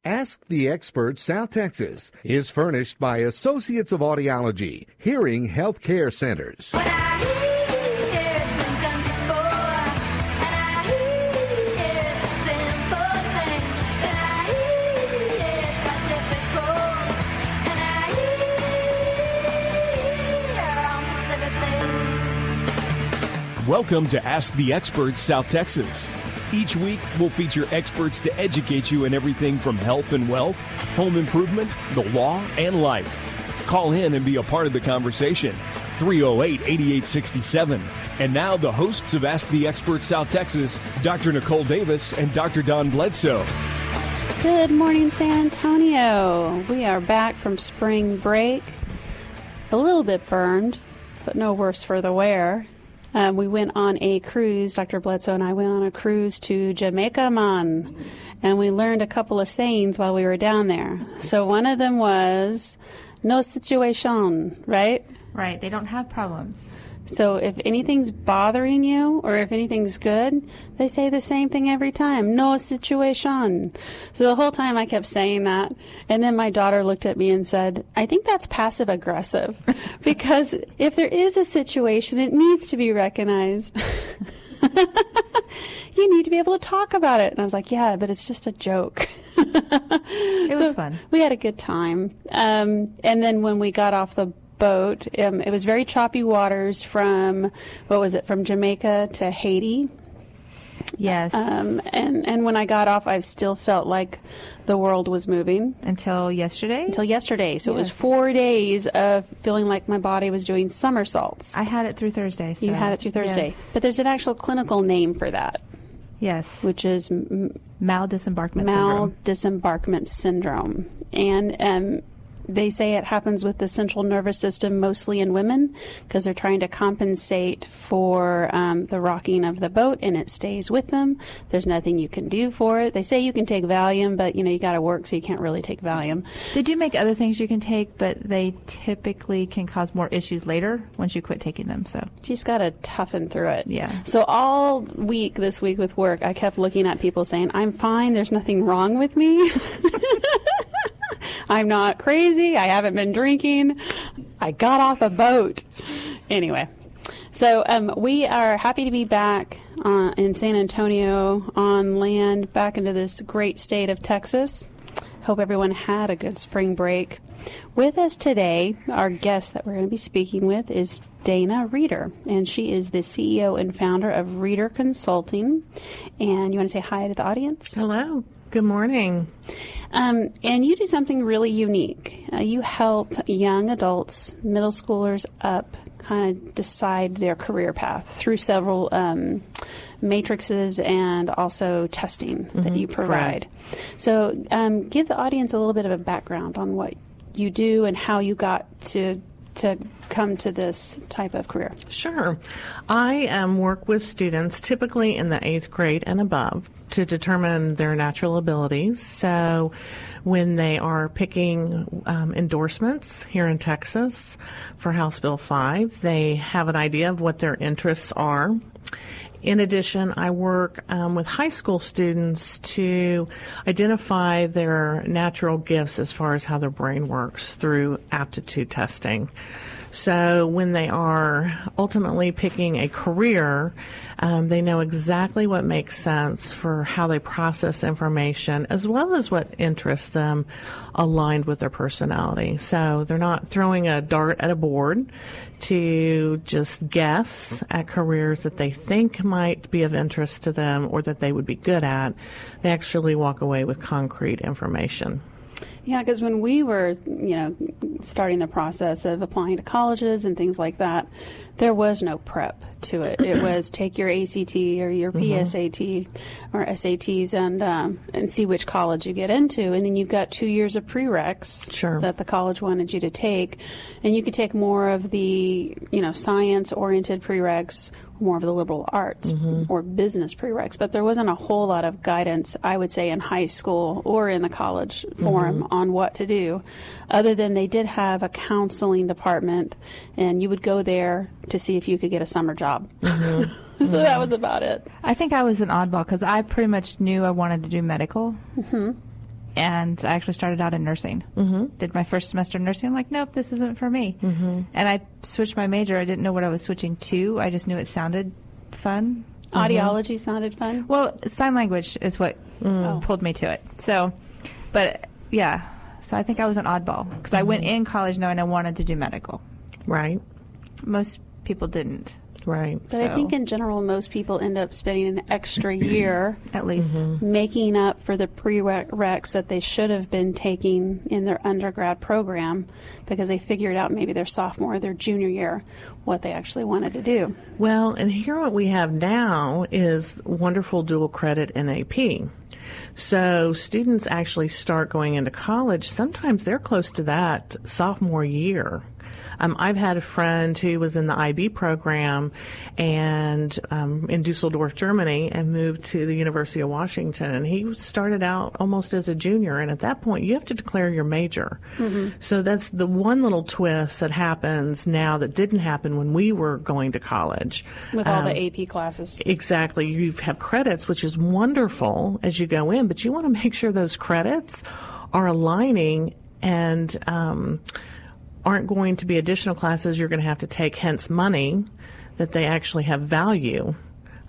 Ask the Expert South Texas is furnished by Associates of Audiology, Hearing Healthcare Centers. Welcome to Ask the Experts South Texas. Each week, we'll feature experts to educate you in everything from health and wealth, home improvement, the law, and life. Call in and be a part of the conversation. 308-8867. And now the hosts of Ask the Experts South Texas, Dr. Nicole Davis and Dr. Don Bledsoe. Good morning, San Antonio. We are back from spring break. A little bit burned, but no worse for the wear. We went on a cruise. Dr. Bledsoe and I went on a cruise to Jamaica, man, and we learned a couple of sayings while we were down there. So one of them was, no situation, right? Right. They don't have problems. So if anything's bothering you or if anything's good, they say the same thing every time. No situation. So the whole time I kept saying that. And then my daughter looked at me and said, I think that's passive aggressive because if there is a situation, it needs to be recognized. You need to be able to talk about it. And I was like, yeah, but it's just a joke. It was fun. We had a good time. And then when we got off the boat, it was very choppy waters from Jamaica to Haiti. Yes. And when I got off, I still felt like the world was moving. Until yesterday? So yes. It was 4 days of feeling like my body was doing somersaults. I had it through Thursday. So. You had it through Thursday. Yes. But there's an actual clinical name for that. Yes. Which is maldisembarkment syndrome. And they say it happens with the central nervous system, mostly in women, because they're trying to compensate for the rocking of the boat, and it stays with them. There's nothing you can do for it. They say you can take Valium, but you got to work, so you can't really take Valium. They do make other things you can take, but they typically can cause more issues later once you quit taking them. So she's got to toughen through it. Yeah. So all week this week with work, I kept looking at people saying, "I'm fine. There's nothing wrong with me." I'm not crazy. I haven't been drinking. I got off a boat. Anyway, so we are happy to be back in San Antonio on land, back into this great state of Texas. Hope everyone had a good spring break. With us today, our guest that we're going to be speaking with is Dana Reeder, and she is the CEO and founder of Reeder Consulting. And you want to say hi to the audience? Hello. Good morning. And you do something really unique. You help young adults, middle schoolers up, kind of decide their career path through several matrices and also testing that you provide. Correct. So give the audience a little bit of a background on what you do and how you got to come to this type of career. Sure. I work with students typically in the 8th grade and above to determine their natural abilities. So when they are picking endorsements here in Texas for House Bill 5, they have an idea of what their interests are. In addition, I work with high school students to identify their natural gifts as far as how their brain works through aptitude testing. So when they are ultimately picking a career, they know exactly what makes sense for how they process information, as well as what interests them aligned with their personality. So they're not throwing a dart at a board to just guess at careers that they think might be of interest to them or that they would be good at. They actually walk away with concrete information. Yeah, because when we were, starting the process of applying to colleges and things like that, there was no prep to it. It was take your ACT or your PSAT or SATs and see which college you get into. And then you've got 2 years of prereqs that the college wanted you to take. And you could take more of the, science-oriented prereqs, more of the liberal arts or business prereqs, but there wasn't a whole lot of guidance, I would say, in high school or in the college forum on what to do, other than they did have a counseling department, and you would go there to see if you could get a summer job. So that was about it. I think I was an oddball because I pretty much knew I wanted to do medical. And I actually started out in nursing. Did my first semester in nursing. I'm like, nope, this isn't for me. And I switched my major. I didn't know what I was switching to. I just knew it sounded fun. Audiology sounded fun? Well, sign language is what pulled me to it. So, but yeah. So I think I was an oddball because I went in college knowing I wanted to do medical. Right. Most people didn't. Right. But I think in general, most people end up spending an extra year at least making up for the prereqs that they should have been taking in their undergrad program because they figured out maybe their sophomore or their junior year what they actually wanted to do. Well, and here what we have now is wonderful dual credit in AP. So students actually start going into college. Sometimes they're close to that sophomore year. I've had a friend who was in the IB program and in Dusseldorf, Germany, and moved to the University of Washington. And he started out almost as a junior. And at that point, you have to declare your major. So that's the one little twist that happens now that didn't happen when we were going to college. With all the AP classes. Exactly. You have credits, which is wonderful as you go in, but you want to make sure those credits are aligning and aren't going to be additional classes you're going to have to take, hence money, that they actually have value,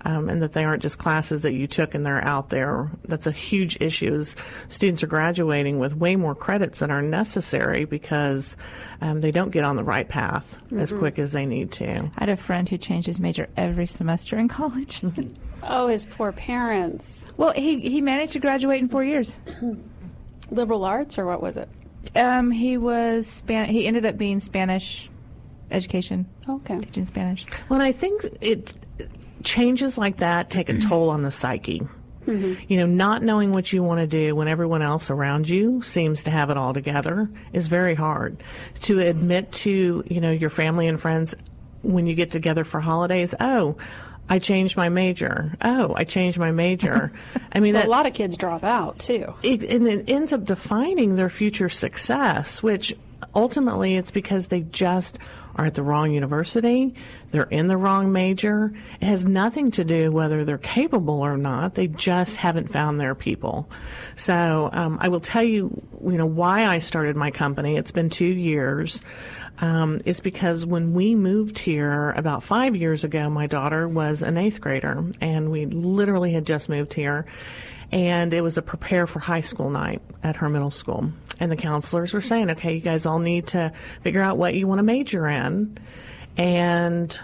and that they aren't just classes that you took and they're out there. That's a huge issue is students are graduating with way more credits than are necessary because they don't get on the right path as quick as they need to. I had a friend who changed his major every semester in college. Oh, his poor parents. Well, he managed to graduate in 4 years. Liberal arts, or what was it? He ended up being Spanish education. Okay. Teaching Spanish. Well, I think changes like that take a toll on the psyche. You know, not knowing what you want to do when everyone else around you seems to have it all together is very hard. To admit to, your family and friends when you get together for holidays, I changed my major. I changed my major. I mean, a lot of kids drop out, too. And it ends up defining their future success, which ultimately it's because they just are at the wrong university. They're in the wrong major. It has nothing to do whether they're capable or not. They just haven't found their people. So I will tell you, why I started my company. It's been 2 years. Is because when we moved here about 5 years ago, my daughter was an 8th grader, and we literally had just moved here. And it was a prepare for high school night at her middle school. And the counselors were saying, okay, you guys all need to figure out what you want to major in. And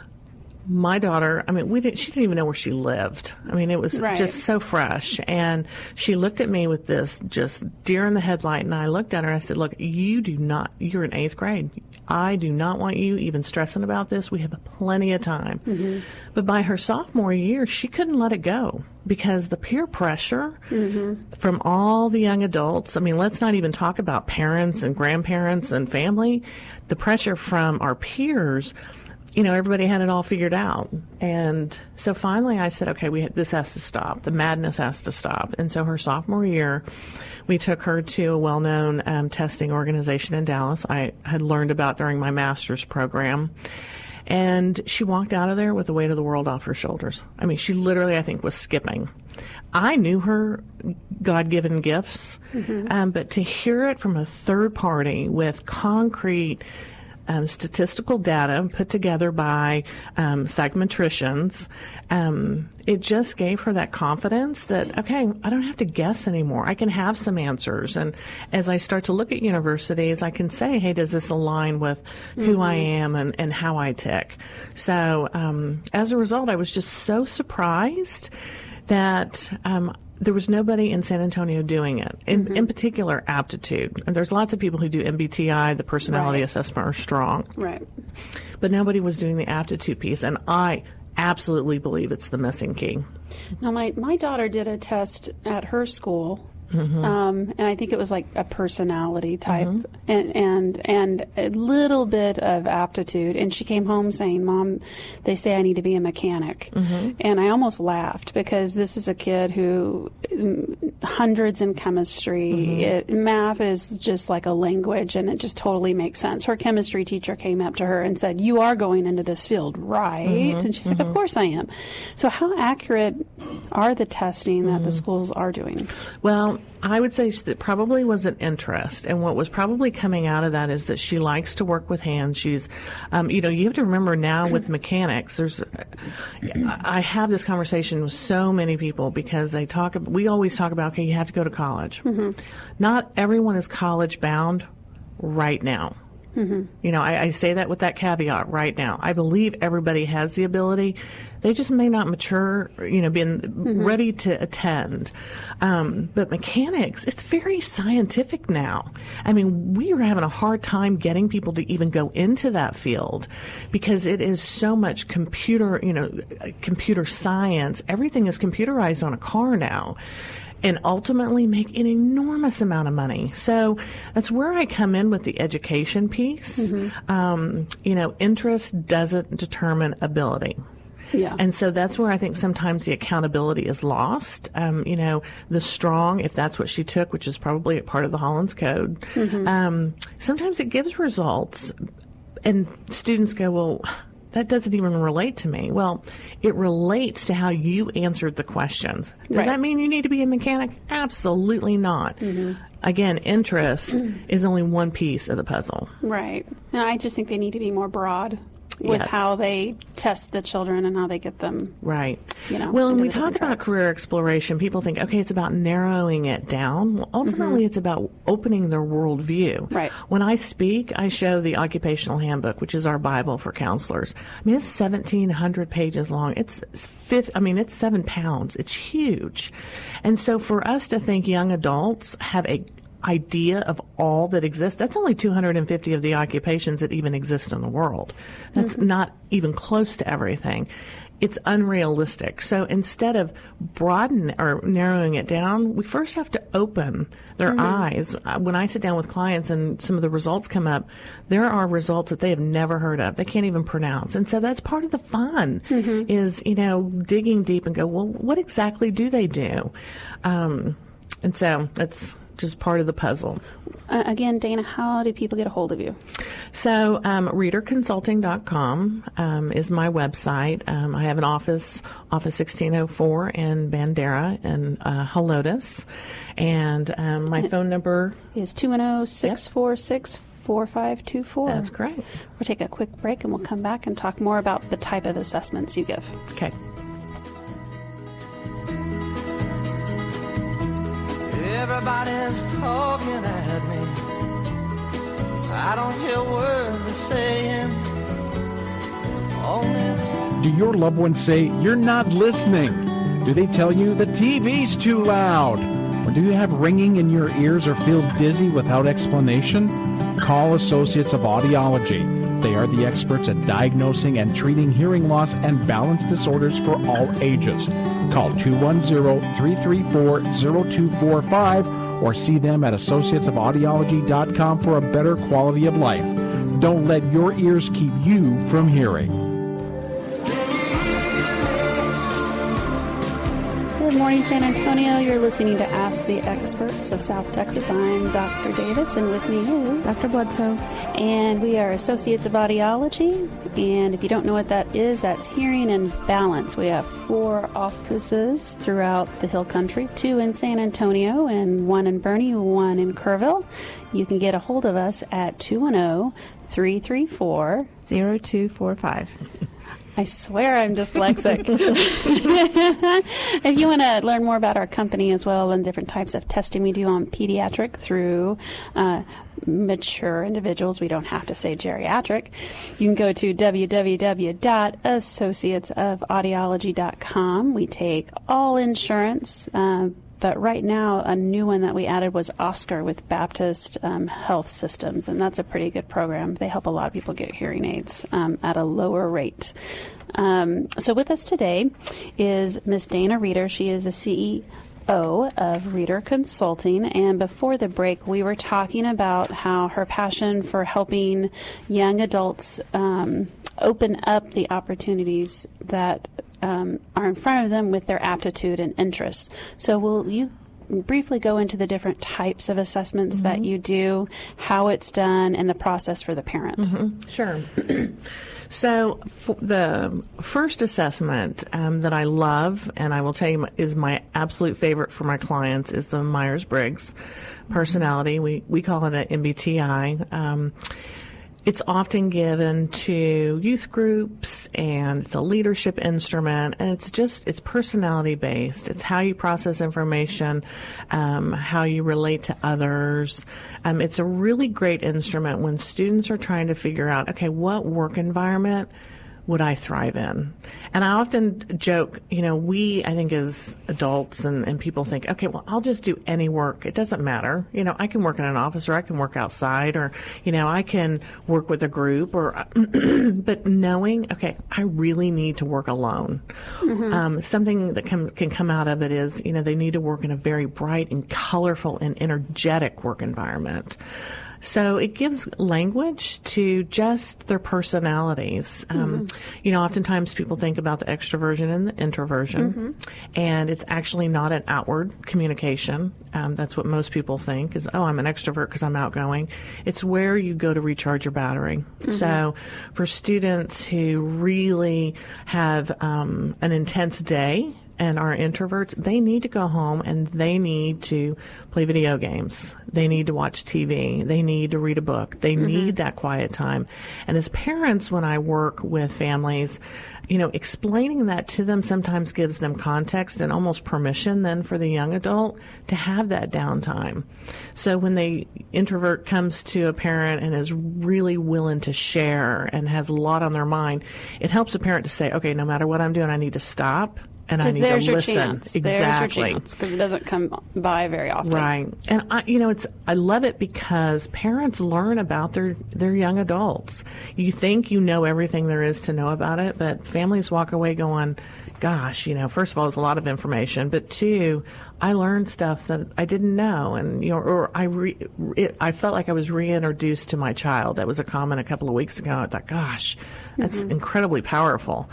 my daughter, she didn't even know where she lived. It was just so fresh. And she looked at me with this just deer in the headlight, and I looked at her and I said, look, you're in 8th grade. I do not want you even stressing about this. We have plenty of time. But by her sophomore year, she couldn't let it go because the peer pressure from all the young adults, let's not even talk about parents and grandparents and family, the pressure from our peers. Everybody had it all figured out. And so finally I said, okay, this has to stop. The madness has to stop. And so her sophomore year, we took her to a well-known testing organization in Dallas I had learned about during my master's program. And she walked out of there with the weight of the world off her shoulders. She literally, I think, was skipping. I knew her God-given gifts, but to hear it from a third party with concrete statistical data put together by psychometricians, it just gave her that confidence that, okay, I don't have to guess anymore. I can have some answers. And as I start to look at universities, I can say, hey, does this align with who I am and how I tick? So as a result, I was just so surprised that there was nobody in San Antonio doing it. In particular, aptitude. And there's lots of people who do MBTI, the personality assessment, are strong. Right. But nobody was doing the aptitude piece, and I absolutely believe it's the missing key. Now, my daughter did a test at her school. And I think it was like a personality type and a little bit of aptitude. And she came home saying, Mom, they say I need to be a mechanic. And I almost laughed because this is a kid who hundreds in chemistry. Math is just like a language, and it just totally makes sense. Her chemistry teacher came up to her and said, you are going into this field, right? And she's like, of course I am. So how accurate are the testing that the schools are doing? Well, Well, I would say that probably was an interest, and what was probably coming out of that is that she likes to work with hands. She's, you have to remember now with mechanics, I have this conversation with so many people because we always talk about, okay, you have to go to college. Mm-hmm. Not everyone is college bound right now. Mm-hmm. I say that with that caveat right now. I believe everybody has the ability. They just may not mature, being ready to attend. But mechanics, it's very scientific now. I mean, we are having a hard time getting people to even go into that field because it is so much computer science. Everything is computerized on a car now. And ultimately make an enormous amount of money. So that's where I come in with the education piece. Mm-hmm. Interest doesn't determine ability. Yeah. And so that's where I think sometimes the accountability is lost. The strong, if that's what she took, which is probably a part of the Hollins Code, sometimes it gives results. And students go, well, that doesn't even relate to me. Well, it relates to how you answered the questions. Does that mean you need to be a mechanic? Absolutely not. Mm-hmm. Again, interest is only one piece of the puzzle. Right. And I just think they need to be more broad with how they test the children and how they get them. Right. Well, when we talk about career exploration, people think, okay, it's about narrowing it down. Well, ultimately, it's about opening their worldview. Right. When I speak, I show the Occupational Handbook, which is our Bible for counselors. I mean, it's 1,700 pages long. It's 7 pounds. It's huge. And so for us to think young adults have a idea of all that exists, that's only 250 of the occupations that even exist in the world. That's not even close to everything. It's unrealistic. So instead of broadening or narrowing it down, we first have to open their eyes. When I sit down with clients and some of the results come up, there are results that they have never heard of. They can't even pronounce. And so that's part of the fun is, digging deep and go, well, what exactly do they do? And so that's just part of the puzzle. Again, Dana, how do people get a hold of you? So, readerconsulting.com is my website. I have an office 1604 in Bandera and Helotes. And my phone number is 210-646-4524. That's correct. We'll take a quick break and we'll come back and talk more about the type of assessments you give. Okay. Everybody's talking at me. I don't hear words they're saying. Do your loved ones say, you're not listening? Do they tell you the TV's too loud? Or do you have ringing in your ears or feel dizzy without explanation? Call Associates of Audiology. They are the experts at diagnosing and treating hearing loss and balance disorders for all ages. Call 210-334-0245 or see them at associatesofaudiology.com for a better quality of life. Don't let your ears keep you from hearing. Good morning, San Antonio. You're listening to Ask the Experts of South Texas. I'm Dr. Davis, and with me is Dr. Bledsoe. And we are Associates of Audiology. And if you don't know what that is, that's hearing and balance. We have 4 offices throughout the Hill Country, 2 in San Antonio and 1 in Boerne, 1 in Kerrville. You can get a hold of us at 210-334-0245. I swear I'm dyslexic. If you want to learn more about our company as well and different types of testing we do on pediatric through mature individuals, we don't have to say geriatric, you can go to www.associatesofaudiology.com. We take all insurance, but right now, a new one that we added was Oscar with Baptist Health Systems, and that's a pretty good program. They help a lot of people get hearing aids at a lower rate. So with us today is Miss Dana Reeder. She is the CEO of Reader Consulting, and before the break, we were talking about how her passion for helping young adults open up the opportunities that are in front of them with their aptitude and interests. So will you briefly go into the different types of assessments that you do, how it's done, and the process for the parent? Sure. So the first assessment that I love, and I will tell you is my absolute favorite for my clients, is the Myers-Briggs personality. We call it an MBTI. It's often given to youth groups, and it's a leadership instrument, and it's personality based. It's how you process information, how you relate to others. It's a really great instrument when students are trying to figure out, okay, what work environment would I thrive in? And I often joke, I think as adults and people think, okay, well, I'll just do any work. It doesn't matter. I can work in an office, or I can work outside, or, I can work with a group, or, but knowing, okay, I really need to work alone. Something that can come out of it is, they need to work in a very bright and colorful and energetic work environment. So it gives language to just their personalities. Oftentimes people think about the extroversion and the introversion, and it's actually not an outward communication. That's what most people think is, I'm an extrovert because I'm outgoing. It's where you go to recharge your battery. So for students who really have an intense day, and are introverts, they need to go home and they need to play video games. They need to watch TV. They need to read a book. They need that quiet time. And as parents, when I work with families, explaining that to them sometimes gives them context and almost permission then for the young adult to have that downtime. So when the introvert comes to a parent and is really willing to share and has a lot on their mind, it helps a parent to say, okay, no matter what I'm doing, I need to stop. And I need to listen. Chance. Exactly. Because it doesn't come by very often. Right. And I love it because parents learn about their young adults. You think you know everything there is to know about it, but families walk away going, gosh, first of all, it's a lot of information, but two, I learned stuff that I didn't know, and I felt like I was reintroduced to my child. That was a comment a couple of weeks ago. I thought, gosh, that's incredibly powerful.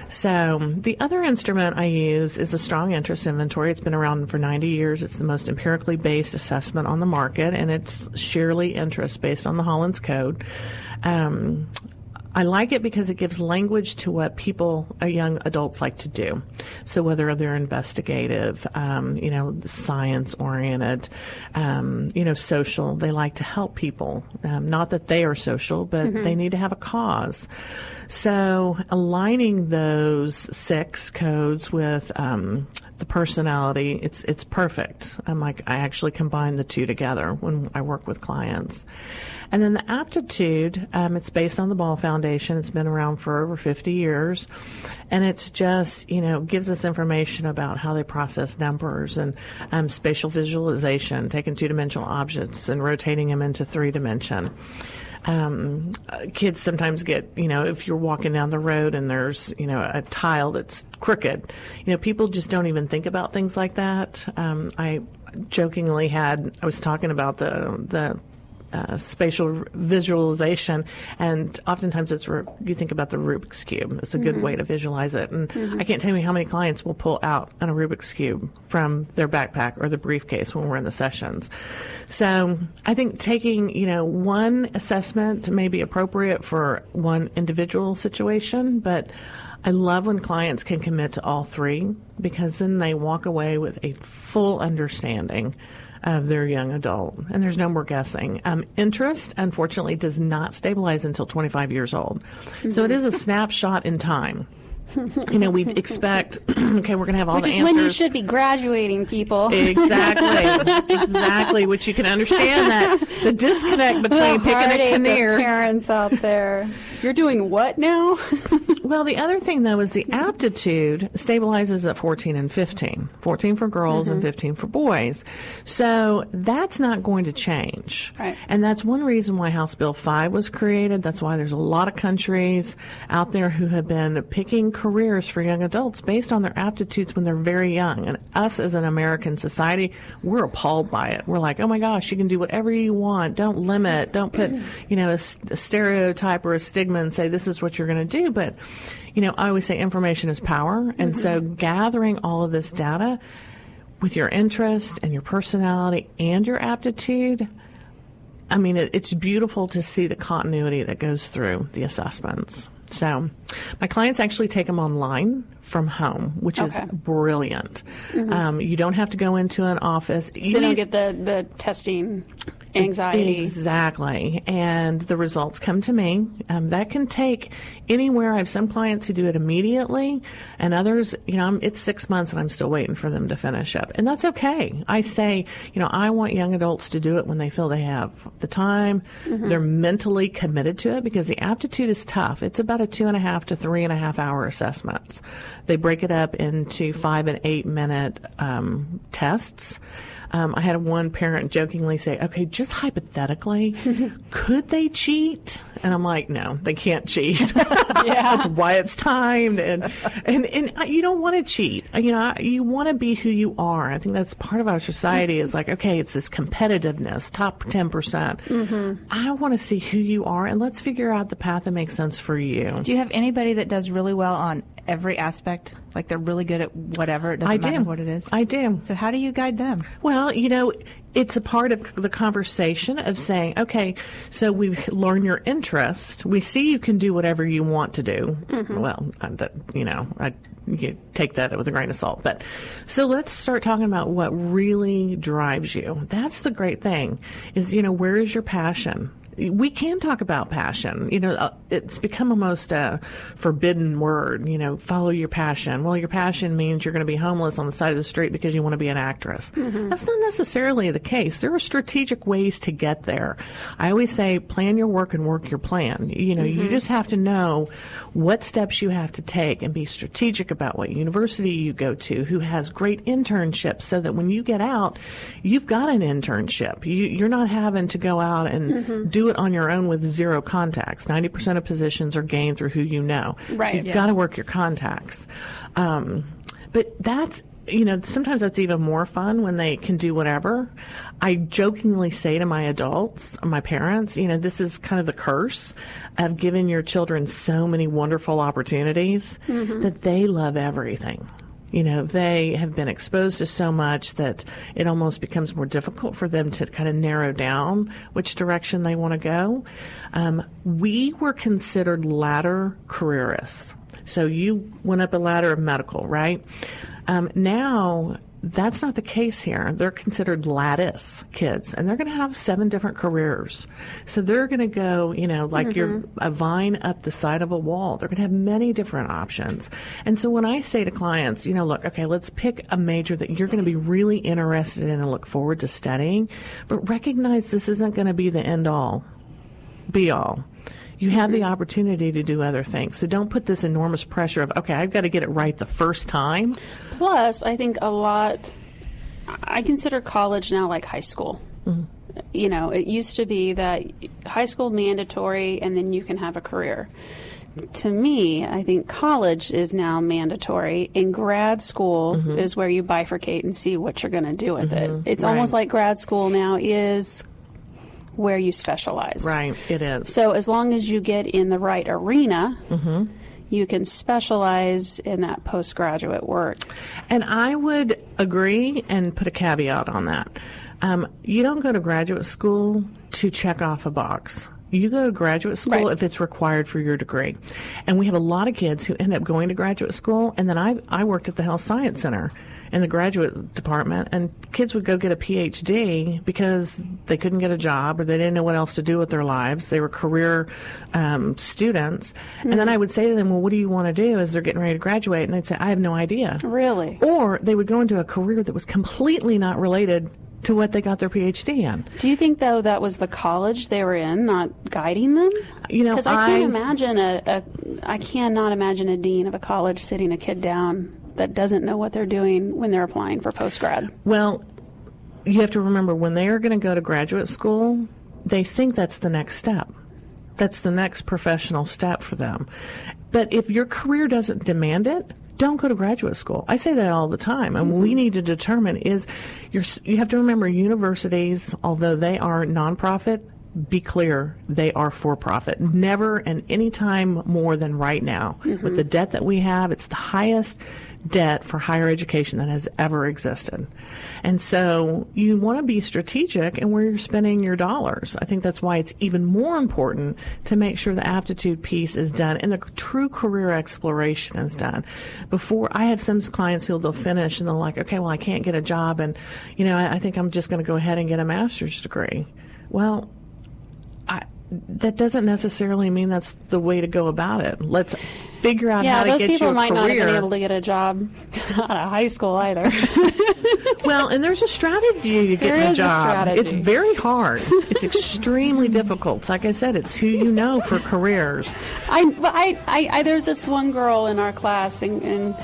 So the other instrument I use is the Strong Interest Inventory. It's been around for 90 years. It's the most empirically based assessment on the market, and it's sheerly interest based on the Hollins Code. I like it because it gives language to what young adults like to do. So whether they're investigative, science-oriented, social, they like to help people. Not that they are social, but they need to have a cause. So aligning those 6 codes with the personality, it's perfect. I actually combine the two together when I work with clients. And then the aptitude, it's based on the Ball Foundation. It's been around for over 50 years. And it's just, gives us information about how they process numbers and spatial visualization, taking 2-dimensional objects and rotating them into 3-dimension. Kids sometimes get, if you're walking down the road and there's, a tile that's crooked, people just don't even think about things like that. I jokingly I was talking about the spatial visualization, and oftentimes you think about the Rubik's Cube. It's a good way to visualize it. And I can't tell you how many clients will pull out a Rubik's Cube from their backpack or the briefcase when we're in the sessions. So I think taking, one assessment may be appropriate for one individual situation, but I love when clients can commit to all 3, because then they walk away with a full understanding of their young adult, and there's no more guessing. Interest, unfortunately, does not stabilize until 25 years old. So it is a snapshot in time. We expect, okay, we're going to have all the answers. Which is when you should be graduating, people. Exactly, which you can understand that the disconnect between picking a Kinnear. Parents out there. You're doing what now? Well, the other thing, though, is the aptitude stabilizes at 14 and 15. 14 for girls and 15 for boys. So that's not going to change. Right. And that's one reason why House Bill 5 was created. That's why there's a lot of countries out there who have been picking careers for young adults based on their aptitudes when they're very young. And us as an American society, we're appalled by it. We're like, oh my gosh, you can do whatever you want. Don't limit. Don't put, a stereotype or a stigma and say this is what you're going to do. But, I always say information is power. And so gathering all of this data, with your interest and your personality and your aptitude, I mean, it's beautiful to see the continuity that goes through the assessments. So my clients actually take them online from home, which is brilliant. You don't have to go into an office. So you don't get the testing anxiety. Exactly. And the results come to me. That can take anywhere. I have some clients who do it immediately, and others, it's 6 months and I'm still waiting for them to finish up. And that's okay. I say, I want young adults to do it when they feel they have the time. They're mentally committed to it, because the aptitude is tough. It's about a 2.5 to 3.5 hour assessments. They break it up into 5 and 8 minute tests. I had one parent jokingly say, okay, just hypothetically, could they cheat? And I'm like, no, they can't cheat. That's why it's timed. And you don't want to cheat. You want to be who you are. I think that's part of our society is like, okay, it's this competitiveness, top 10%. I want to see who you are, and let's figure out the path that makes sense for you. Do you have anybody that does really well on every aspect? Like they're really good at whatever, it doesn't matter what it is? I do. So how do you guide them? Well, it's a part of the conversation of saying, okay, so we learn your interest. We see you can do whatever you want to do. Well, you take that with a grain of salt. But so let's start talking about what really drives you. That's the great thing is, where is your passion? We can talk about passion. It's become almost a forbidden word, follow your passion. Well, your passion means you're going to be homeless on the side of the street because you want to be an actress. That's not necessarily the case. There are strategic ways to get there. I always say plan your work and work your plan. You just have to know what steps you have to take and be strategic about what university you go to, who has great internships, so that when you get out, you've got an internship. You're not having to go out and do it on your own with zero contacts. 90% of positions are gained through who you know. Right. So you've got to work your contacts. But that's, sometimes that's even more fun when they can do whatever. I jokingly say to my adults, my parents, this is kind of the curse of giving your children so many wonderful opportunities that they love everything. They have been exposed to so much that it almost becomes more difficult for them to kind of narrow down which direction they want to go. We were considered ladder careerists. So you went up a ladder of medical, right? Now, that's not the case here. They're considered lattice kids, and they're going to have 7 different careers. So they're going to go, like you're a vine up the side of a wall. They're going to have many different options. And so when I say to clients, look, okay, let's pick a major that you're going to be really interested in and look forward to studying, but recognize this isn't going to be the end all, be all. You have the opportunity to do other things. So don't put this enormous pressure of, okay, I've got to get it right the first time. Plus, I think I consider college now like high school. It used to be that high school mandatory and then you can have a career. To me, I think college is now mandatory, and grad school is where you bifurcate and see what you're going to do with it. It's almost like grad school now is where you specialize. Right, it is. So as long as you get in the right arena, you can specialize in that postgraduate work. And I would agree and put a caveat on that. You don't go to graduate school to check off a box. You go to graduate school if it's required for your degree. And we have a lot of kids who end up going to graduate school, and then I worked at the Health Science Center in the graduate department, and kids would go get a PhD because they couldn't get a job or they didn't know what else to do with their lives. They were career students. And then I would say to them, well, what do you want to do as they're getting ready to graduate? And they'd say, I have no idea. Really? Or they would go into a career that was completely not related to what they got their PhD in. Do you think, though, that was the college they were in not guiding them? Because I can't imagine I cannot imagine a dean of a college sitting a kid down that doesn't know what they're doing when they're applying for postgrad. Well, you have to remember, when they are going to go to graduate school, they think that's the next step. That's the next professional step for them. But if your career doesn't demand it, don't go to graduate school. I say that all the time. And what we need to determine is, you have to remember, universities, although they are nonprofit, be clear, they are for profit. Never and any time more than right now. With the debt that we have, it's the highest debt for higher education that has ever existed. And so you want to be strategic in where you're spending your dollars. I think that's why it's even more important to make sure the aptitude piece is done and the true career exploration is done. Before, I have some clients who they'll finish and they're like, okay, well, I can't get a job, and I think I'm just going to go ahead and get a master's degree. Well, that doesn't necessarily mean that's the way to go about it. Let's figure out how to get you a career. Yeah, those people might not have been able to get a job out of high school either. Well, and there's a strategy to get a job. It's very hard. It's extremely difficult. Like I said, it's who you know for careers. There's this one girl in our class in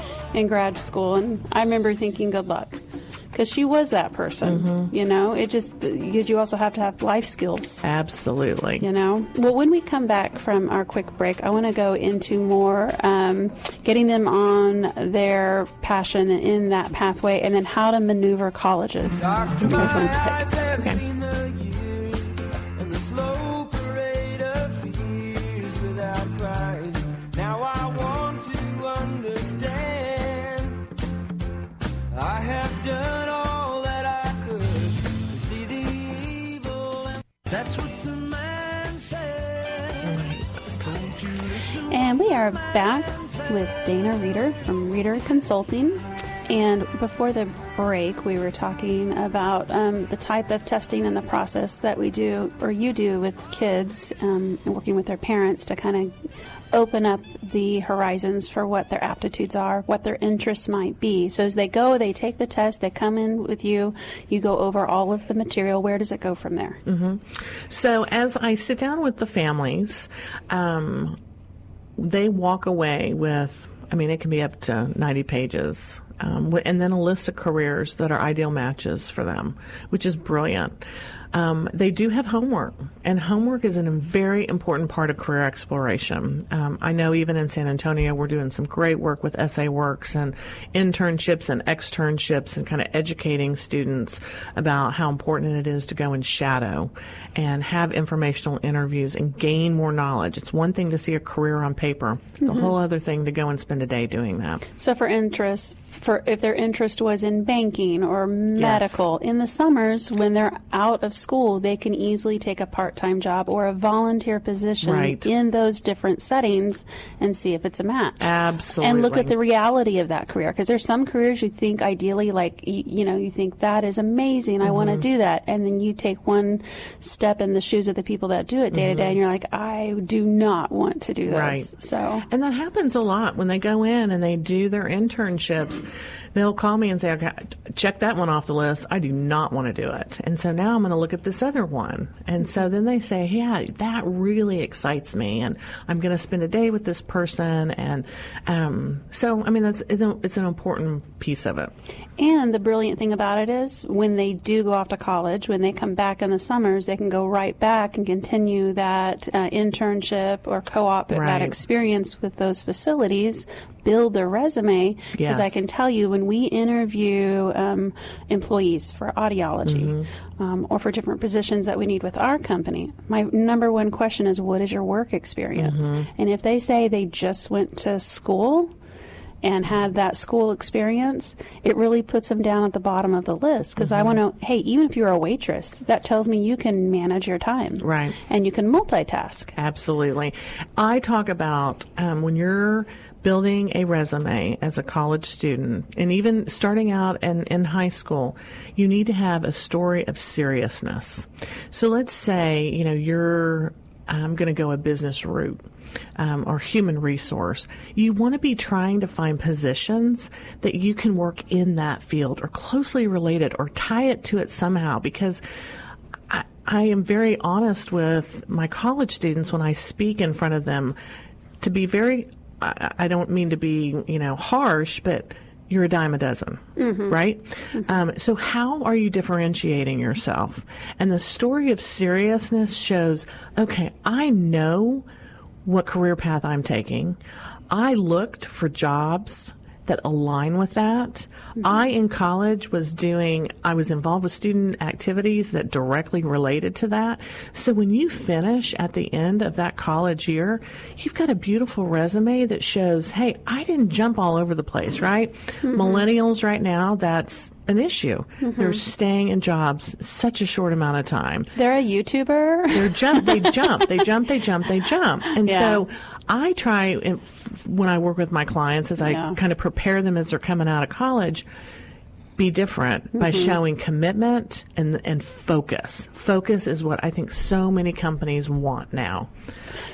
grad school, and I remember thinking, good luck. Because she was that person, it just, because you also have to have life skills. Absolutely. Well, when we come back from our quick break, I want to go into more getting them on their passion in that pathway, and then how to maneuver colleges. Which ones to pick. Okay. I have done all that I could to see the evil, and that's what the man said. And we are back with Dana Reeder from Reeder Consulting. And before the break, we were talking about the type of testing and the process that we do, or you do, with kids and working with their parents to kind of open up the horizons for what their aptitudes are, what their interests might be. So as they go, they take the test, they come in with you, you go over all of the material. Where does it go from there? So as I sit down with the families, they walk away with, it can be up to 90 pages, and then a list of careers that are ideal matches for them, which is brilliant. They do have homework, and homework is a very important part of career exploration. I know even in San Antonio, we're doing some great work with Essay Works and internships and externships and kind of educating students about how important it is to go and shadow and have informational interviews and gain more knowledge. It's one thing to see a career on paper. It's a whole other thing to go and spend a day doing that. So for interest, if their interest was in banking or medical, in the summers when they're out of school, they can easily take a part-time job or a volunteer position in those different settings and see if it's a match. Absolutely. And look at the reality of that career, because there's some careers you think ideally, like, you think that is amazing, I want to do that, and then you take one step in the shoes of the people that do it day to day, and you're like, I do not want to do this. Right. And that happens a lot when they go in and they do their internships. They'll call me and say, okay, check that one off the list. I do not want to do it. And so now I'm going to look at this other one. And so then they say, yeah, that really excites me, and I'm going to spend a day with this person. And it's an important piece of it. And the brilliant thing about it is when they do go off to college, when they come back in the summers, they can go right back and continue that internship or co-op, that experience with those facilities, build their resume. Because I can tell you, when we interview employees for audiology or for different positions that we need with our company, my number one question is, what is your work experience? And if they say they just went to school and had that school experience, it really puts them down at the bottom of the list, because I want to know, hey, even if you're a waitress, that tells me you can manage your time. Right. And you can multitask. Absolutely. I talk about when you're building a resume as a college student, and even starting out in high school, you need to have a story of seriousness. So let's say, you're going to go a business route. Or human resource, you want to be trying to find positions that you can work in that field or closely related or tie it to it somehow, because I am very honest with my college students when I speak in front of them to be very, I don't mean to be, harsh, but you're a dime a dozen, right? So how are you differentiating yourself? And the story of seriousness shows, okay, I know what career path I'm taking. I looked for jobs that align with that. I, in college, I was involved with student activities that directly related to that. So when you finish at the end of that college year, you've got a beautiful resume that shows, hey, I didn't jump all over the place, right? Millennials right now, that's an issue. They're staying in jobs such a short amount of time. They're a YouTuber. They jump. And so I try, when I work with my clients, as I kind of prepare them as they're coming out of college, be different by showing commitment and focus. Focus is what I think so many companies want now.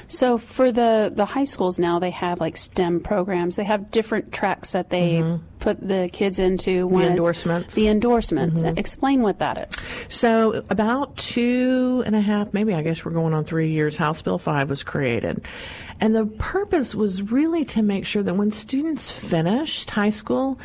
So for the high schools now, they have like STEM programs. They have different tracks that they put the kids into. The endorsements. Explain what that is. So about 2.5, maybe I guess we're going on 3 years, House Bill 5 was created. And the purpose was really to make sure that when students finished high school,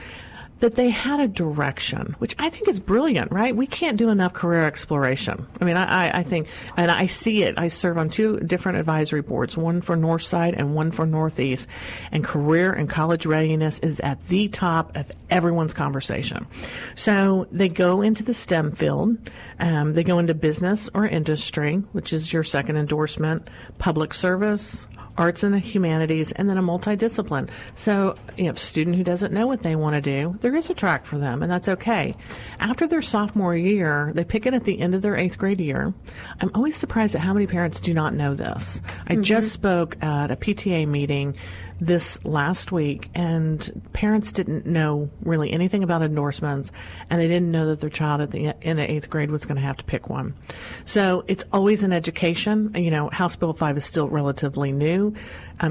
that they had a direction, which I think is brilliant, right? We can't do enough career exploration. I mean, I think, and I see it. I serve on 2 different advisory boards, one for Northside and one for Northeast. And career and college readiness is at the top of everyone's conversation. So they go into the STEM field. They go into business or industry, which is your second endorsement, public service, arts and humanities, and then a multidiscipline. So if a student who doesn't know what they want to do, there is a track for them, and that's okay. After their sophomore year, they pick it at the end of their 8th grade year. I'm always surprised at how many parents do not know this. I just spoke at a PTA meeting this last week, and parents didn't know really anything about endorsements, and they didn't know that their child at the end of 8th grade was going to have to pick one. So it's always an education. House Bill 5 is still relatively new.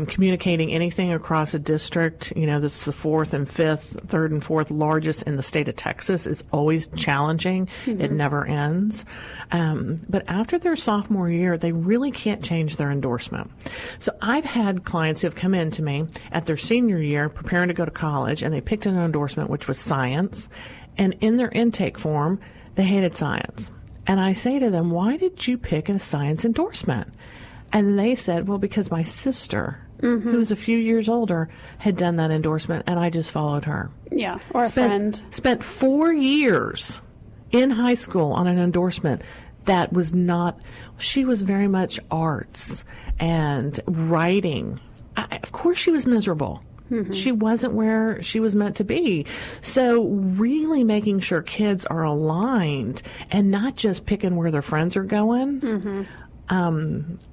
Communicating anything across a district, this is the 4th and 5th, 3rd and 4th largest in the state of Texas, is always challenging. It never ends. But after their sophomore year, they really can't change their endorsement. So I've had clients who have come in to me at their senior year preparing to go to college, and they picked an endorsement which was science, and in their intake form they hated science. And I say to them, why did you pick a science endorsement? And they said, well, because my sister, who was a few years older, had done that endorsement, and I just followed her. Yeah, or a friend. Spent 4 years in high school on an endorsement that was not, she was very much arts and writing. Of course she was miserable. She wasn't where she was meant to be. So really making sure kids are aligned and not just picking where their friends are going.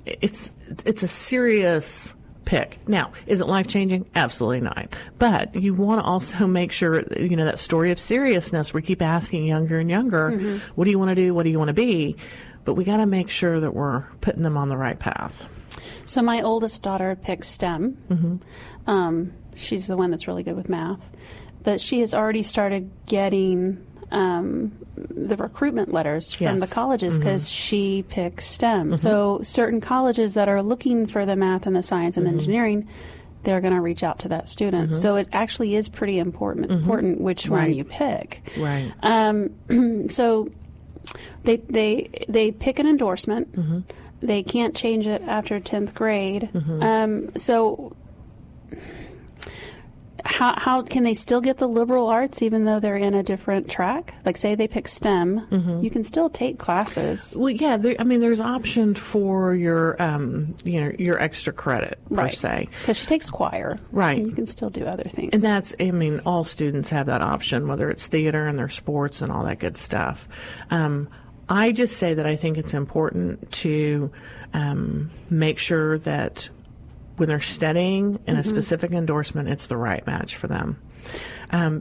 It's a serious pick. Now, is it life-changing? Absolutely not. But you want to also make sure, that story of seriousness, we keep asking younger and younger, what do you want to do? What do you want to be? But we got to make sure that we're putting them on the right path. So my oldest daughter picks STEM. She's the one that's really good with math. But she has already started getting the recruitment letters from the colleges because she picks STEM. So certain colleges that are looking for the math and the science and engineering, they're going to reach out to that student. So it actually is pretty important which one you pick. Right. So they pick an endorsement. They can't change it after 10th grade. So how can they still get the liberal arts even though they're in a different track? Like, say they pick STEM, you can still take classes. Well, yeah, there's option for your extra credit per se. Because she takes choir, right? And you can still do other things. And that's, all students have that option, whether it's theater and their sports and all that good stuff. I just say that I think it's important to make sure that when they're studying in a specific endorsement, it's the right match for them.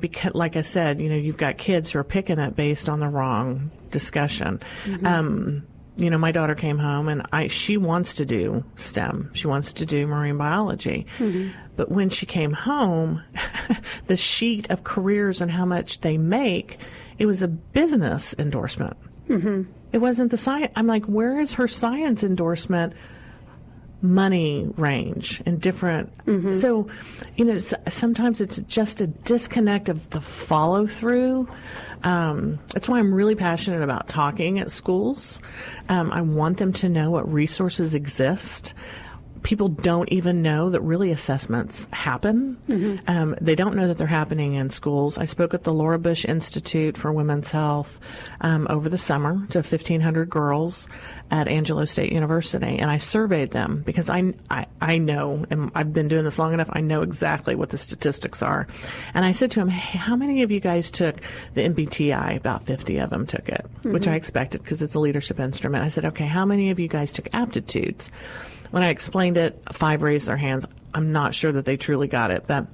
Because, like I said, you've got kids who are picking it based on the wrong discussion. My daughter came home and she wants to do STEM. She wants to do marine biology. But when she came home, the sheet of careers and how much they make, it was a business endorsement. It wasn't the science. I'm like, where is her science endorsement money range and different? So, sometimes it's just a disconnect of the follow through. That's why I'm really passionate about talking at schools. I want them to know what resources exist. people don't even know that really assessments happen. They don't know that they're happening in schools. I spoke at the Laura Bush Institute for Women's Health over the summer to 1,500 girls at Angelo State University, and I surveyed them because I know, and I've been doing this long enough, I know exactly what the statistics are. And I said to them, hey, how many of you guys took the MBTI? About 50 of them took it, which I expected because it's a leadership instrument. I said, okay, how many of you guys took aptitudes? When I explained it, 5 raised their hands. I'm not sure that they truly got it. And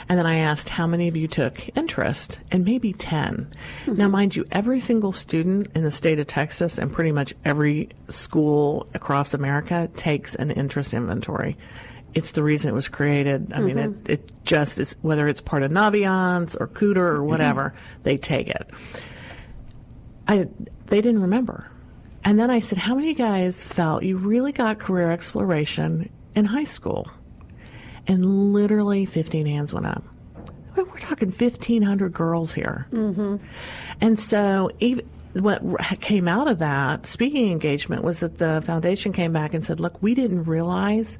then I asked, how many of you took interest? And maybe 10. Now, mind you, every single student in the state of Texas and pretty much every school across America takes an interest inventory. It's the reason it was created. I mean, it just is, whether it's part of Naviance or Cooter or whatever, they take it. They didn't remember. And then I said, how many guys felt you really got career exploration in high school? And literally 15 hands went up. We're talking 1,500 girls here. And so what came out of that speaking engagement was that the foundation came back and said, look, we didn't realize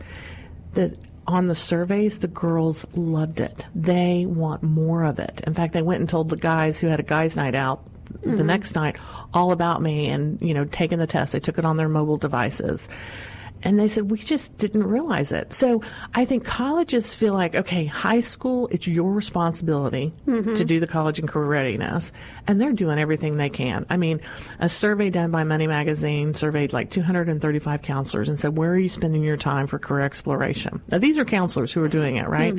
that on the surveys, the girls loved it. They want more of it. In fact, they went and told the guys who had a guys' night out the next night all about me and, taking the test. They took it on their mobile devices. And they said, we just didn't realize it. So I think colleges feel like, okay, high school, it's your responsibility to do the college and career readiness. And they're doing everything they can. I mean, a survey done by Money Magazine surveyed like 235 counselors and said, where are you spending your time for career exploration? Now, these are counselors who are doing it, right?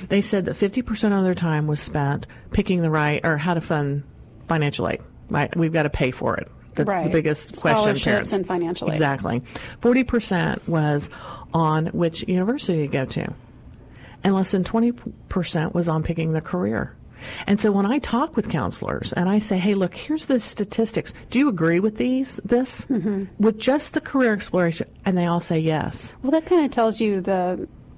They said that 50% of their time was spent picking the right, or how to fund financial aid, right? We've got to pay for it. That's the biggest question. Scholarships and financial aid. Exactly. 40% was on which university to go to. And less than 20% was on picking the career. And so when I talk with counselors and I say, hey, look, here's the statistics. Do you agree with this? With just the career exploration? And they all say yes. Well, that kind of tells you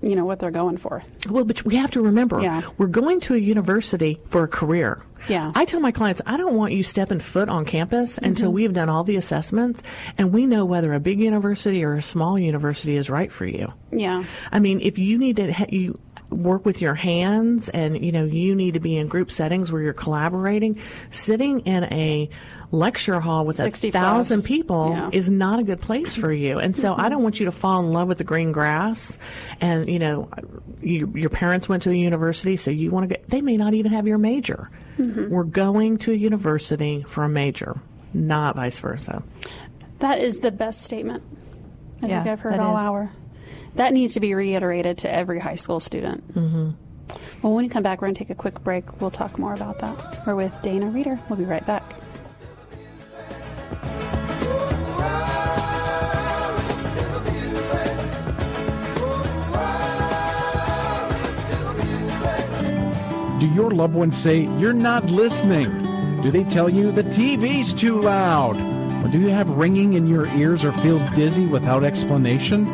what they're going for. Well, but we have to remember, we're going to a university for a career. Yeah. I tell my clients, I don't want you stepping foot on campus until we've done all the assessments and we know whether a big university or a small university is right for you. Yeah. I mean, if you need to you work with your hands and, you need to be in group settings where you're collaborating, sitting in a lecture hall with 1,000 people is not a good place for you. And so I don't want you to fall in love with the green grass and, your parents went to a university, so you want to go. They may not even have your major. We're going to a university for a major, not vice versa. That is the best statement I think I've heard that all is. hour. That needs to be reiterated to every high school student. Well, when we come back, we're going to take a quick break. We'll talk more about that. We're with Dana Reeder. We'll be right back. Do your loved ones say, you're not listening? Do they tell you the TV's too loud? Or do you have ringing in your ears or feel dizzy without explanation?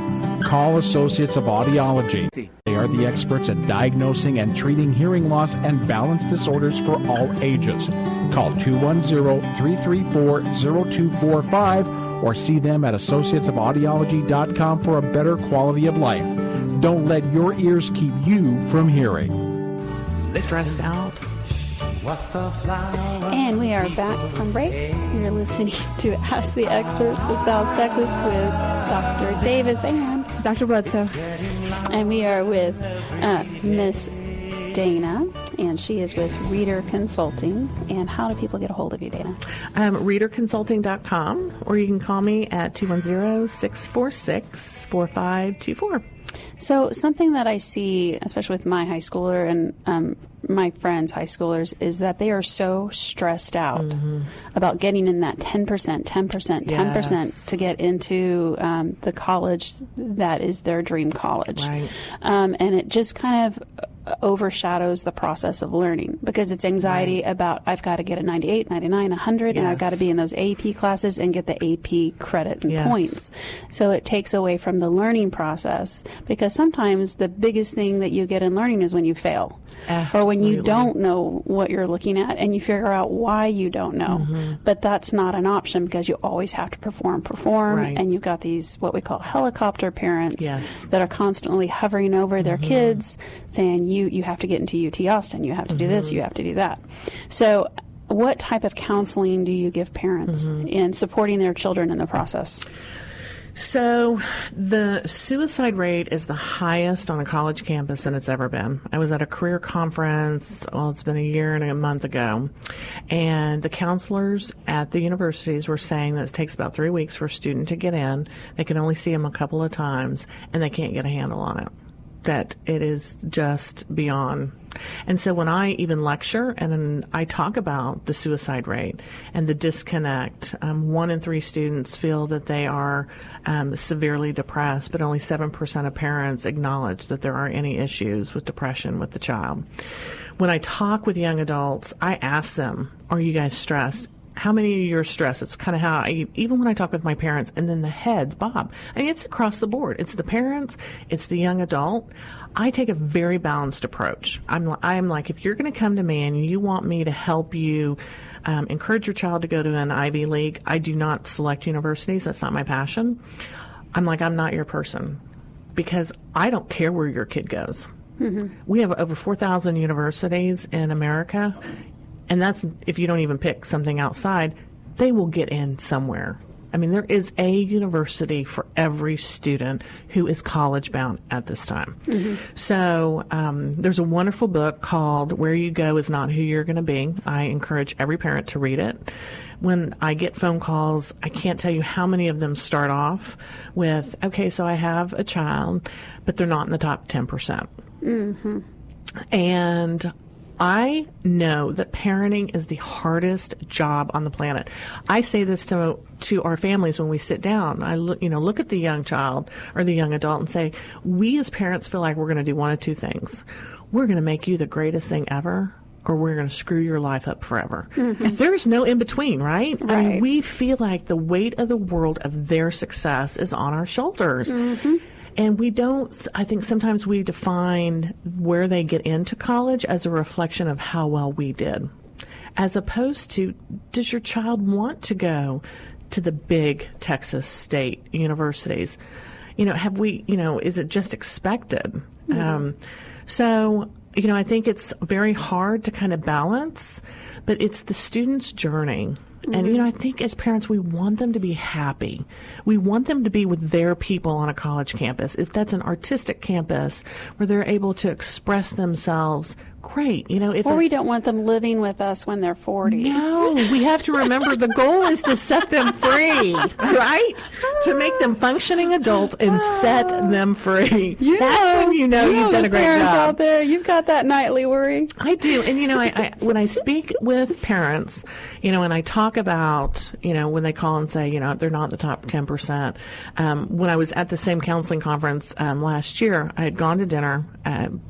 Call Associates of Audiology. They are the experts at diagnosing and treating hearing loss and balance disorders for all ages. Call 210-334-0245 or see them at associatesofaudiology.com for a better quality of life. Don't let your ears keep you from hearing. Stressed out. And we are back from break. You're listening to Ask the Experts of South Texas with Dr. Davis and Dr. Bledsoe. And we are with Miss Dana, and she is with Reeder Consulting. And how do people get a hold of you, Dana? ReederConsulting.com, or you can call me at 210-646-4524. So something that I see, especially with my high schooler and my friends' high schoolers, is that they are so stressed out about getting in that 10% to get into the college that is their dream college. Right. And it just kind of overshadows the process of learning because it's anxiety about I've got to get a 98, 99, 100, and I've got to be in those AP classes and get the AP credit and points. So it takes away from the learning process because sometimes the biggest thing that you get in learning is when you fail. or when you Absolutely. don't know what you're looking at and you figure out why you don't know. But that's not an option because you always have to perform. Right. And you've got these, what we call helicopter parents Yes. that are constantly hovering over their kids saying, you have to get into UT Austin, you have to do this, you have to do that. So what type of counseling do you give parents in supporting their children in the process? So the suicide rate is the highest on a college campus than it's ever been. I was at a career conference, it's been a year and a month ago, and the counselors at the universities were saying that it takes about 3 weeks for a student to get in. They can only see them a couple of times, and they can't get a handle on it. That it is just beyond. And so when I even lecture and I talk about the suicide rate and the disconnect, 1 in 3 students feel that they are severely depressed, but only 7% of parents acknowledge that there are any issues with depression with the child. When I talk with young adults, I ask them, are you guys stressed? How many of you are stressed? It's kind of how even when I talk with my parents, and then the heads, Bob, I mean, it's across the board. It's the parents, it's the young adult. I take a very balanced approach. I'm like, if you're going to come to me and you want me to help you encourage your child to go to an Ivy League, I do not select universities. That's not my passion. I'm like, I'm not your person because I don't care where your kid goes. We have over 4,000 universities in America. And that's if you don't even pick something outside, they will get in somewhere. I mean, there is a university for every student who is college bound at this time. So there's a wonderful book called Where You Go Is Not Who You're Going to Be. I encourage every parent to read it. When I get phone calls, I can't tell you how many of them start off with, okay, so I have a child, but they're not in the top 10%. And I know that parenting is the hardest job on the planet. I say this to our families when we sit down. I look at the young child or the young adult and say, we as parents feel like we're going to do one of two things. We're going to make you the greatest thing ever, or we're going to screw your life up forever. There's no in between, right? I mean, we feel like the weight of the world of their success is on our shoulders. And we don't, I think sometimes we define where they get into college as a reflection of how well we did, as opposed to, does your child want to go to the big Texas state universities? Have we, is it just expected? So, I think it's very hard to kind of balance, but it's the student's journey. And, I think as parents, we want them to be happy. We want them to be with their people on a college campus. If that's an artistic campus where they're able to express themselves, great. Or we don't want them living with us when they're 40. No, we have to remember the goal is to set them free, right? To make them functioning adults and set them free. That's when you've done a great parents job. Out there, you've got that nightly worry. I do. And, I when I speak with parents, and I talk about, when they call and say, they're not in the top 10%. When I was at the same counseling conference last year, I had gone to dinner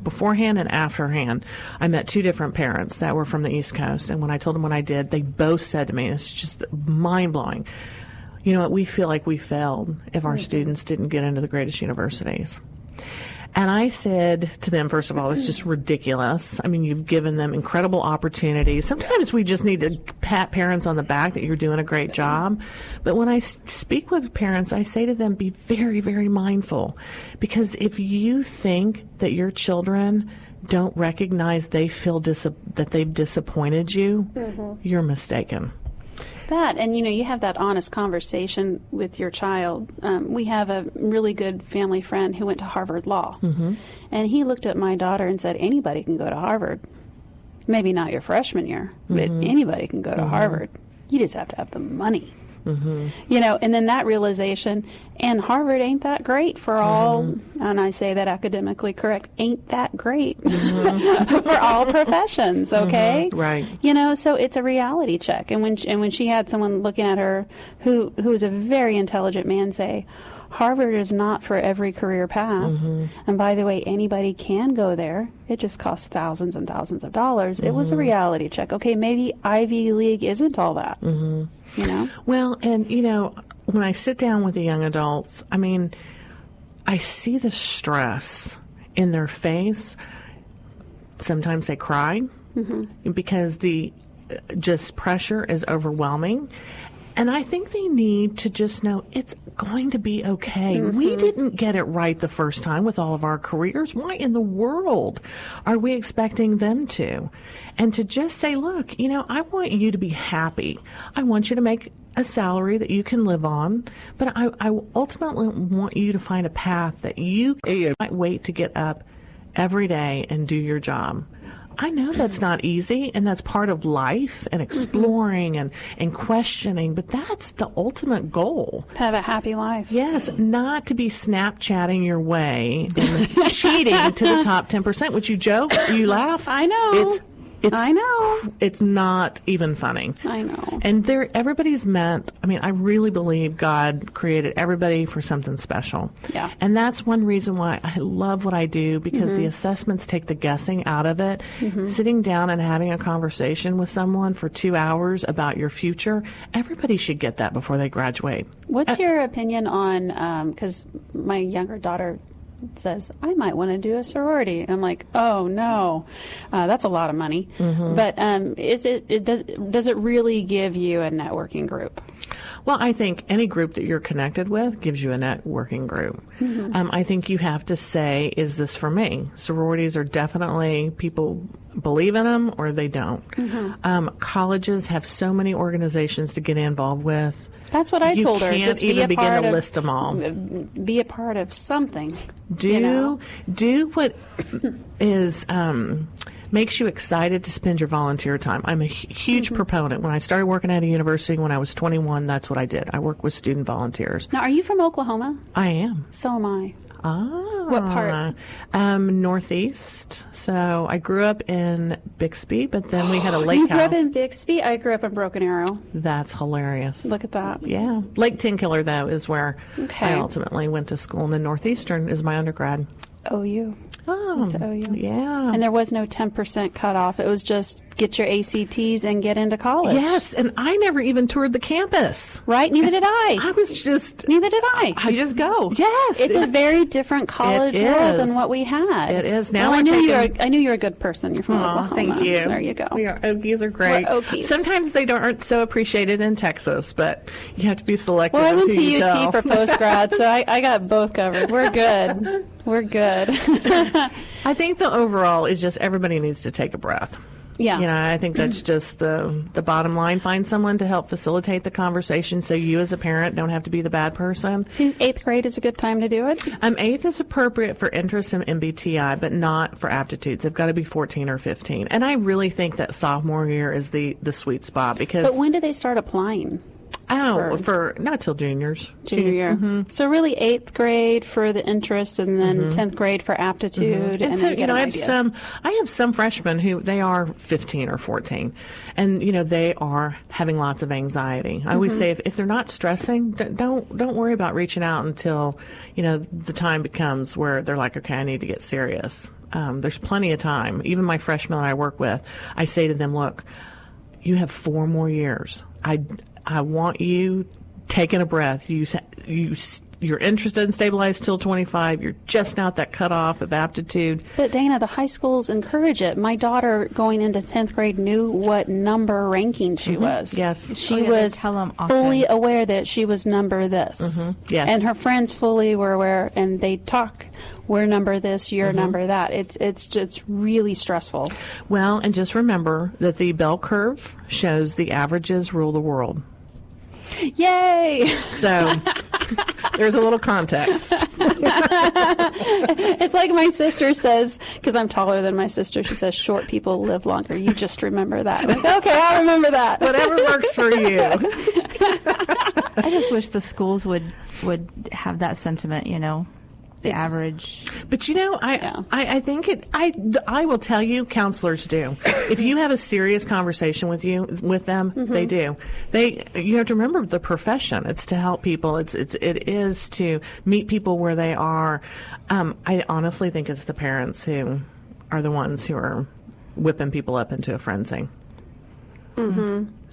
beforehand and afterhand. I met 2 different parents that were from the East Coast. And when I told them what I did, they both said to me, it's just mind-blowing. We feel like we failed if our students didn't get into the greatest universities. And I said to them, first of all, it's just ridiculous. I mean, you've given them incredible opportunities. Sometimes we just need to pat parents on the back that you're doing a great job. But when I speak with parents, I say to them, be very, very mindful. Because if you think that your children don't recognize they feel that they've disappointed you, you're mistaken. That, and you have that honest conversation with your child. We have a really good family friend who went to Harvard Law, and he looked at my daughter and said, anybody can go to Harvard. Maybe not your freshman year, but anybody can go to Harvard. You just have to have the money. And then that realization, and Harvard ain't that great for all, and I say that academically correct, ain't that great for all professions, okay? Right. So it's a reality check. And when she had someone looking at her who was a very intelligent man say, Harvard is not for every career path. And by the way, anybody can go there. It just costs thousands and thousands of dollars. It was a reality check. Okay, maybe Ivy League isn't all that. Well, and, when I sit down with the young adults, I mean, I see the stress in their face. Sometimes they cry because the just pressure is overwhelming. And I think they need to just know it's going to be okay. We didn't get it right the first time with all of our careers. Why in the world are we expecting them to? And to just say, look, I want you to be happy. I want you to make a salary that you can live on, but I ultimately want you to find a path that you might wait to get up every day and do your job. I know that's not easy, and that's part of life and exploring and questioning, but that's the ultimate goal. Have a happy life. Yes, not to be Snapchatting your way and cheating to the top 10%, which you joke, you laugh. I know. I know. It's not even funny. I know. And everybody's meant, I really believe God created everybody for something special. Yeah. And that's one reason why I love what I do, because the assessments take the guessing out of it. Sitting down and having a conversation with someone for 2 hours about your future, everybody should get that before they graduate. What's your opinion on, because my younger daughter says, I might want to do a sorority. And I'm like, oh no, that's a lot of money. But does it really give you a networking group? Well, I think any group that you're connected with gives you a networking group. I think you have to say, is this for me? Sororities are definitely, people believe in them or they don't. Colleges have so many organizations to get involved with. That's what I told her. You can't Just even be a begin part to of, list them all. Be a part of something. Do what is makes you excited to spend your volunteer time. I'm a huge proponent. When I started working at a university when I was 21, that's what I did. I worked with student volunteers. Now, are you from Oklahoma? I am. So am I. Ah. What part? Northeast. So I grew up in Bixby, but then we had a lake You house. grew up in Bixby? I grew up in Broken Arrow. That's hilarious. Look at that. Yeah. Lake Tenkiller, though, is where Okay. I ultimately went to school. And then Northeastern is my undergrad. OU. Oh, To OU. yeah. And there was no 10% cutoff. It was just get your ACTs and get into college. Yes, and I never even toured the campus. Right? Neither did I. I was just... Neither did I. You just go. Yes. It's a very different college It world is. than what we had. It is. Now well, we're I knew you're a good person. You're from Aw, Oklahoma. thank you. There you go. Okies are great. We're Okies. Sometimes they aren't so appreciated in Texas, but you have to be selective. Well, I went of who you to UT tell. for post-grad, so I got both covered. We're good. We're good. I think the overall is just everybody needs to take a breath. Yeah. I think that's just the bottom line. Find someone to help facilitate the conversation so you as a parent don't have to be the bad person. See, 8th grade is a good time to do it. 8th is appropriate for interest in MBTI, but not for aptitudes. They've got to be 14 or 15. And I really think that sophomore year is the sweet spot because... But when do they start applying? For not till juniors. Junior year. So really 8th grade for the interest and then 10th grade for aptitude. And so, then get an I idea. have some freshmen who they are 15 or 14 and, they are having lots of anxiety. I always say if they're not stressing, don't worry about reaching out until, the time comes where they're like, okay, I need to get serious. There's plenty of time. Even my freshmen that I work with, I say to them, look, you have 4 more years. I want you taking a breath. You're interested in stabilized till 25. You're just not that cutoff of aptitude. But Dana, the high schools encourage it. My daughter going into 10th grade knew what number ranking she was. Yes. She they was tell 'em often. fully aware that she was number this. Yes. And her friends fully were aware, and they talk, we're number this, you're number that. It's just really stressful. Well, and just remember that the bell curve shows the averages rule the world. Yay! So there's a little context. It's like my sister says, because I'm taller than my sister, she says, short people live longer. You just remember that. I'm like, okay, I'll remember that. Whatever works for you. I just wish the schools would have that sentiment, the average. But I think I will tell you, counselors do. If you have a serious conversation with them, they do. You have to remember the profession. It's to help people. It is to meet people where they are. I honestly think it's the parents who are the ones who are whipping people up into a frenzy.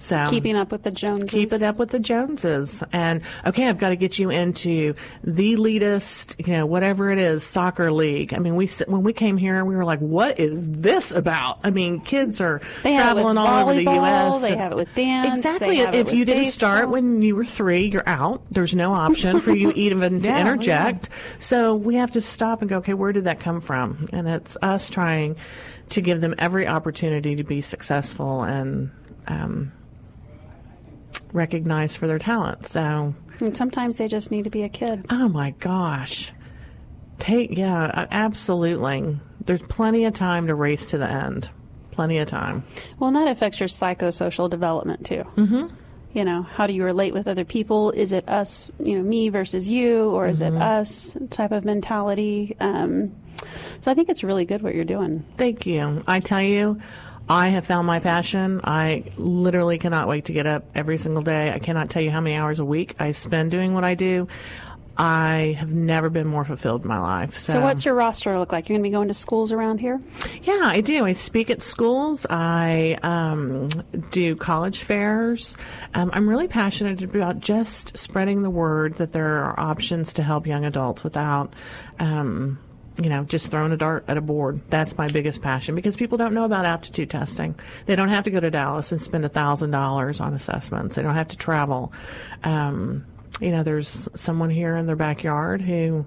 So keeping up with the Joneses. Keep it up with the Joneses. And, okay, I've got to get you into the latest, whatever it is, soccer league. I mean, when we came here, we were like, what is this about? I mean, kids are traveling all over the U.S. They have it with dance. Exactly. They have If it you with didn't baseball. start when you were 3, you're out. There's no option for you even to interject. So we have to stop and go, okay, where did that come from? And it's us trying to give them every opportunity to be successful and recognized for their talent. So, and sometimes they just need to be a kid. Oh my gosh. Absolutely. There's plenty of time to race to the end. Plenty of time. Well, and that affects your psychosocial development too. Mm-hmm. How do you relate with other people? Is it us, me versus you, or is it us type of mentality? So I think it's really good what you're doing. Thank you. I tell you, I have found my passion. I literally cannot wait to get up every single day. I cannot tell you how many hours a week I spend doing what I do. I have never been more fulfilled in my life. So what's your roster look like? You're going to be going to schools around here? Yeah, I do. I speak at schools. I do college fairs. I'm really passionate about just spreading the word that there are options to help young adults without just throwing a dart at a board. That's my biggest passion, because people don't know about aptitude testing. They don't have to go to Dallas and spend $1,000 on assessments. They don't have to travel. There's someone here in their backyard who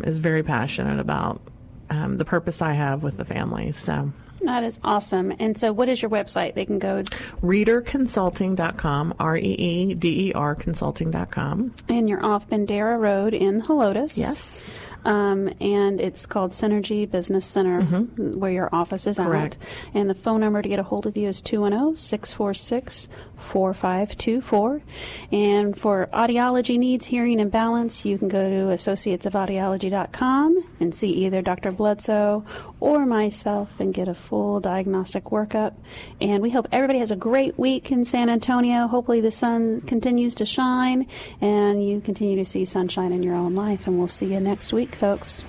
is very passionate about the purpose I have with the families. So that is awesome. And so what is your website? They can go reederconsulting.com, REEDER consulting.com. And you're off Bandera Road in Helotes. Yes. And it's called Synergy Business Center, where your office is Correct. at. And the phone number to get a hold of you is 210-646-4524. And for audiology needs, hearing and balance, you can go to associatesofaudiology.com and see either Dr. Bledsoe or myself and get a full diagnostic workup. And we hope everybody has a great week in San Antonio. Hopefully the sun continues to shine and you continue to see sunshine in your own life. And we'll see you next week, folks.